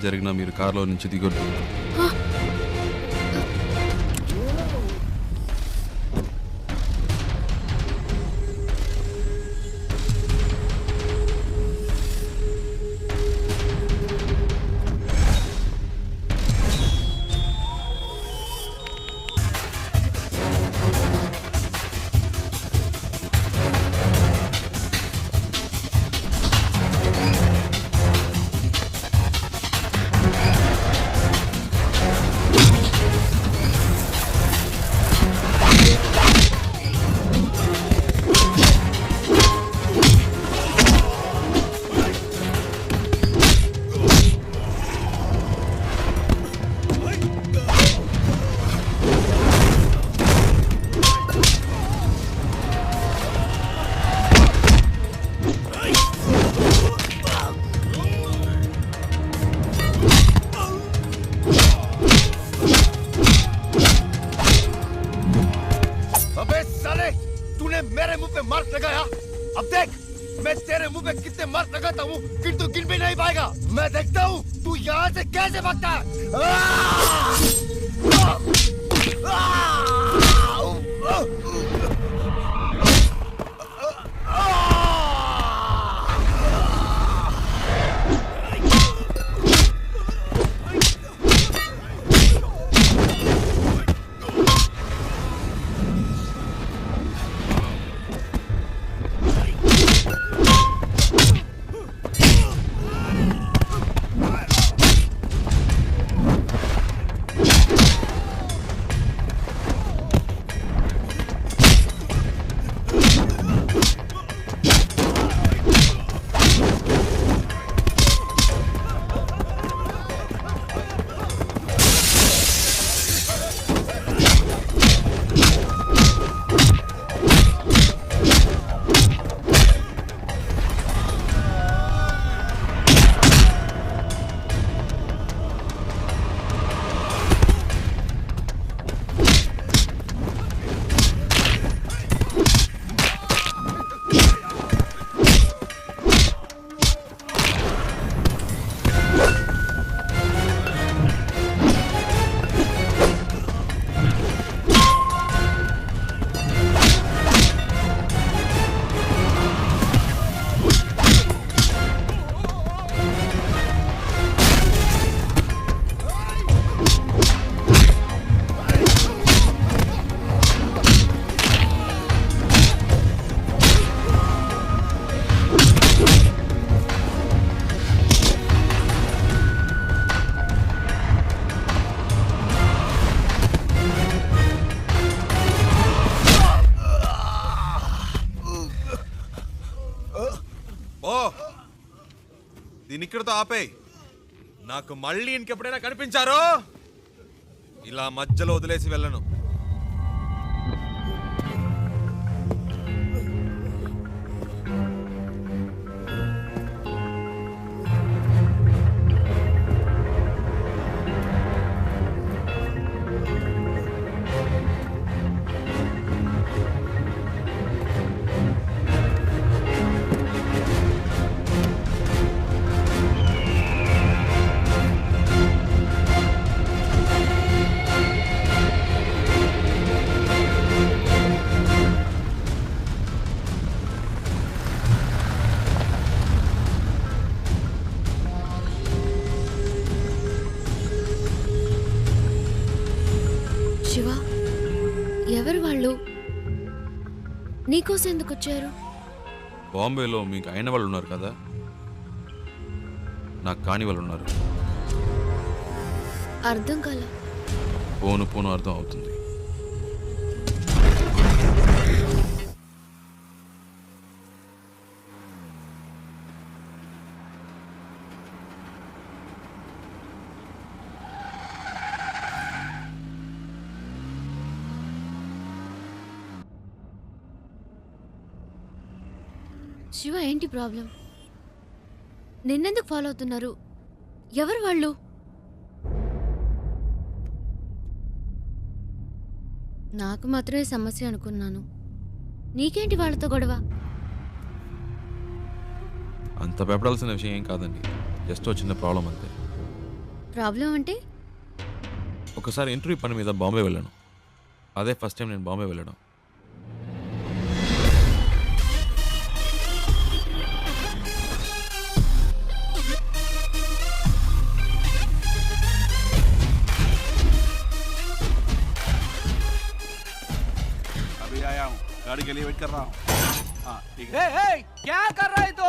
జరిగినా మీరు కారులో నుంచి దిగొద్దు. मेरे मुंह पे मार्क लगाया। अब देख मैं तेरे मुंह पे कितने मार्क लगाता हूँ फिर तू गिन भी नहीं पाएगा। मैं देखता हूँ तू यहाँ से कैसे भागता है। దీని ఇక్కడతో ఆపేయ్. నాకు మళ్ళీ ఇంకెప్పుడైనా కనిపించారో ఇలా మధ్యలో వదిలేసి వెళ్ళను. శివ, ఎవరు వాళ్ళు? నీకోసం ఎందుకు వచ్చారు? బాంబేలో మీకు అయిన వాళ్ళు ఉన్నారు కదా, నాకు కాని వాళ్ళు ఉన్నారు. అర్థం కాల. పోను పోను అర్థం అవుతుంది. శివ, ఏంటి ప్రాబ్లం? నిన్నెందుకు ఫాలో అవుతున్నారు? ఎవరు వాళ్ళు? నాకు మాత్రమే సమస్య అనుకున్నాను. నీకేంటి వాళ్ళతో గొడవ? అంత భయపడాల్సిన విషయం ఏం కాదండి, జస్ట్ చిన్న ప్రాబ్లం అంతే. ప్రాబ్లం అంటే? ఒకసారి ఇంటర్వ్యూ పని మీద బాంబే వెళ్ళాను. అదే ఫస్ట్ టైం నేను బాంబే వెళ్ళడం. अभी आया हूँ, गाड़ी के लिए वेट कर रहा हूँ। हाँ ठीक है। क्या कर रहा है तो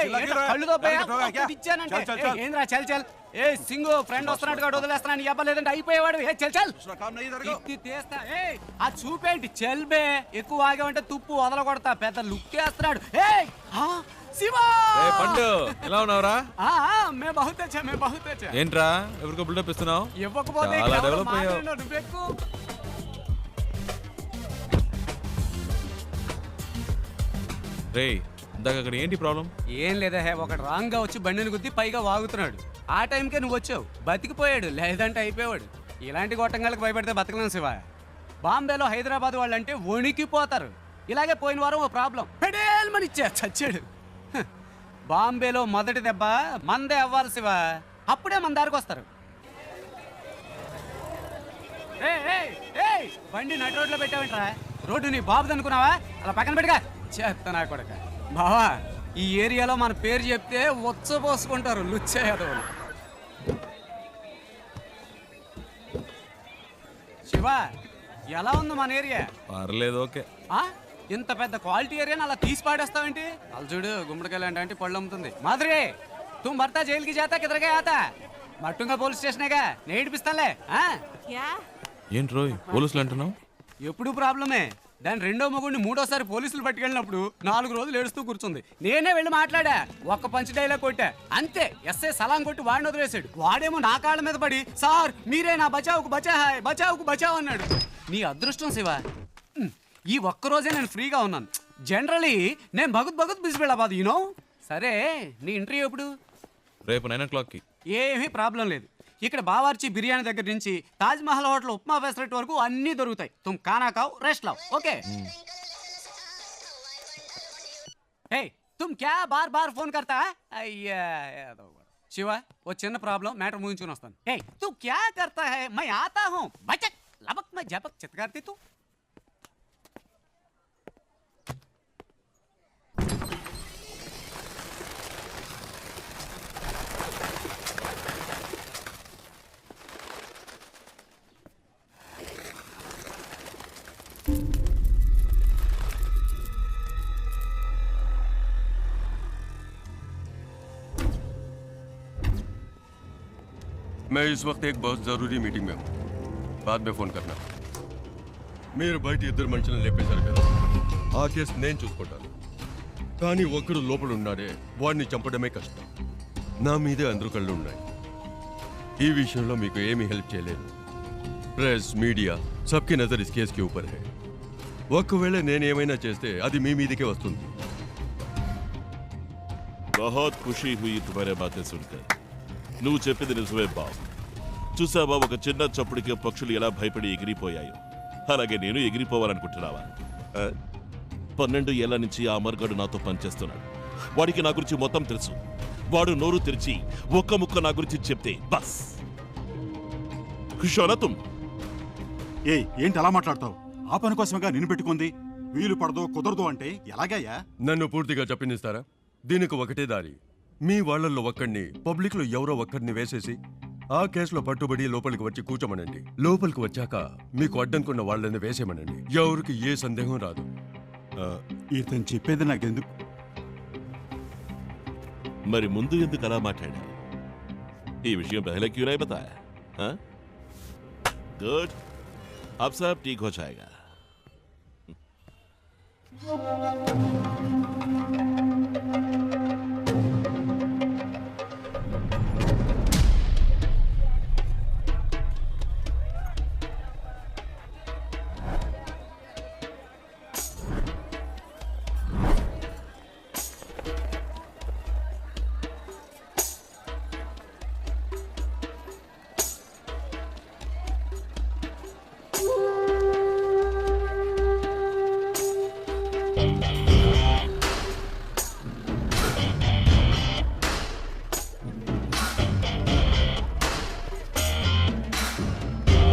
चिल्ला क्यों रहा है? కళ్ళు తో गाड़ी ठोका क्या? ఇచ్చానంటే चल, चल, चल। ఏంద్రా చల్ చల్ ఏ సింగు ఫ్రెండ్ వస్తున్నాడు కాడు వదిలేస్తున్నాను చెప్పలేదంటే అయిపోయేవాడు ఏ చల్ చల్ दूसरा काम नहीं इधर को। ఇత్తి తీస్తా ఏ ఆ చూపేంటి చల్ బే ఎక్కువ ఆగావంటే తుప్పు వదల కొడతా పెద్ద లుక్ వేస్తున్నాడు ఏ శివా పండు ఎలా ఉన్నావురా? మే బహుత్ అచ్చా మే బహుత్ అచ్చా ఏంట్రా ఎవరికో బిల్డప్ ఇస్తున్నావు? ఇవ్వకపోతే చాలా ఇక్కడ డెవలప్ అయ్యావు. మాట్లాడినాడు, నువ్వెక్కు. రేయ్ ఇందాక అక్కడ ఏంటి ప్రాబ్లం? ఏం లేదా హే ఒకటి రాంగ్ గా వచ్చి బండిని గుద్ది పైగా వాగుతున్నాడు. ఆ టైంకే నువ్వు వచ్చావు, బతికిపోయాడు, లేదంటే అయిపోయాడు. ఇలాంటి గొట్టంగాలకు భయపడితే బతకలేం శివ. బాంబేలో హైదరాబాద్ వాళ్ళంటే వణికిపోతారు. ఇలాగే పోయిన వారం ఓ ప్రాబ్లం పెడేల్మని ఇచ్చా చచ్చాడు. హ, బాంబేలో మొదటి దెబ్బ మందే అవ్వాలి శివ, అప్పుడే మన దారికి వస్తారు. బండి నడి రోడ్లో పెట్టావేంట్రా? రోడ్డు నీ బాబుది అనుకున్నావా? అలా పక్కన పెట్టుగా చేస్తా నా కొడక. బావా ఈ ఏరియాలో మన పేరు చెప్తే పోసుకుంటారు లుచ్చే యాదవులు. శివ ఎలా ఉంది మన ఏరియా? పర్లేదు, ఓకే. ఇంత పెద్ద క్వాలిటీ ఏరియాని అలా తీసి పాడేస్తావేంటి? అలా చూడు గుమ్మడికాయలు అంటే పళ్ళు అమ్ముతుంది. మాధురి तुम भरता जेल की जाता किधर गया आता మట్టుంగా పోలీస్ స్టేషనేగా నేడిపిస్తాలే. ఏంటి రోయ్ పోలీసులు అంటున్నావు? ఎప్పుడు ప్రాబ్లమే. దాని రెండో మొగుడిని మూడోసారి పోలీసులు పట్టుకెళ్ళినప్పుడు 4 రోజులు ఏడుస్తూ కూర్చుంది. నేనే వెళ్ళి మాట్లాడా, ఒక్క పంచ్ డైలాగ్ కొట్టా అంతే. ఎస్ఐ సలాం కొట్టి వాడిని వదిలేశాడు. వాడేమో నా కాళ్ళ మీద పడి సార్ మీరే నా బచావుకు బచావు అన్నాడు. నీ అదృష్టం శివ, ఈ ఒక్కరోజే నేను ఫ్రీగా ఉన్నాను. జనరలీ నేను భగత్ బిజీ వెళ్ళబాదు యూనో. సరే నీ ఇంటర్వ్యూ ఎప్పుడు? రేపు 9 o'clock. ఏమీ ప్రాబ్లం లేదు. ఇక్కడ బావార్చి బిర్యానీ దగ్గర నుంచి తాజ్ మహల్ హోటల్ ఉప్మా ఫెసిలిటీ వరకు అన్నీ దొరుకుతాయి. తుమ్ ఖానా ఖాओ రెస్ట్ లాओ ఓకే. ఏ తుమ్ క్యా బార్ బార్ ఫోన్ కర్తా? అయ్యా శివ ఓ చిన్న ప్రాబ్లం, మ్యాటర్ ముగించుకుని వస్తాను. ఏ తూ క్యా కర్తా హై? మై ఆతా హూ బచక్ లబక్ మై జబక్ చిత్కార్తి తూ. मैं इस वक्त एक बहुत ज़रूरी मीटिंग में हूँ, बाद में फ़ोन करना. మీరు బయట ఇద్దరు మనుషులను లేపేశారు కదా, ఆ కేసు నేను చూసుకుంటాను. కానీ ఒక్కడు లోపల ఉన్నాడే, వాడిని చంపడమే కష్టం. నా మీదే అందరూ కళ్ళు ఉన్నాయి. ఈ విషయంలో మీకు ఏమీ హెల్ప్ చేయలేను. Press media సబ్కి Nazar is case కి ఊపర్ హై. ఒకవేళ నేనేమైనా చేస్తే అది మీ మీదకే వస్తుంది. बहुत खुशी हुई तुम्हारे बातें सुनकर. నువ్వు చెప్పింది నిజమే బాబు. చూసావా ఒక చిన్న చప్పుడికి పక్షులు ఎలా భయపడి ఎగిరిపోయాయో, అలాగే నేను ఎగిరిపోవాలనుకుంటున్నావా? 12 ఏళ్ల నుంచి ఆ అమర్గాడు నాతో పనిచేస్తున్నాడు. వాడికి నా గురించి మొత్తం తెలుసు. వాడు నోరు తెరిచి ఒక్క ముక్క నా గురించి చెప్తే బస్ ఖుషోనా ఏయ్ ఏంటి అలా మాట్లాడతావు? ఆ పని కోసమేగా నిన్ను పెట్టుకుంది. వీలు పడదో కుదరదు అంటే ఎలాగయ్యా? నన్ను పూర్తిగా చెప్పనిస్తారా? దీనికి ఒకటే దారి. మీ వాళ్ళల్లో ఒక్కడిని పబ్లిక్లో ఎవరో ఒక్కడిని వేసేసి ఆ కేసులో పట్టుబడి లోపలికి వచ్చి కూర్చోమనండి. లోపలికి వచ్చాక మీకు అడ్డంకున్న వాళ్ళని వేసేమనండి. ఎవరికి ఏ సందేహం రాదు. ఇతను చెప్పేది నాకెందుకు? మరి ముందు ఎందుకు అలా మాట్లాడా? ఈ విషయం పహలే క్యూ नहीं बताया? हाँ? गुड, अब सब ठीक हो जाएगा.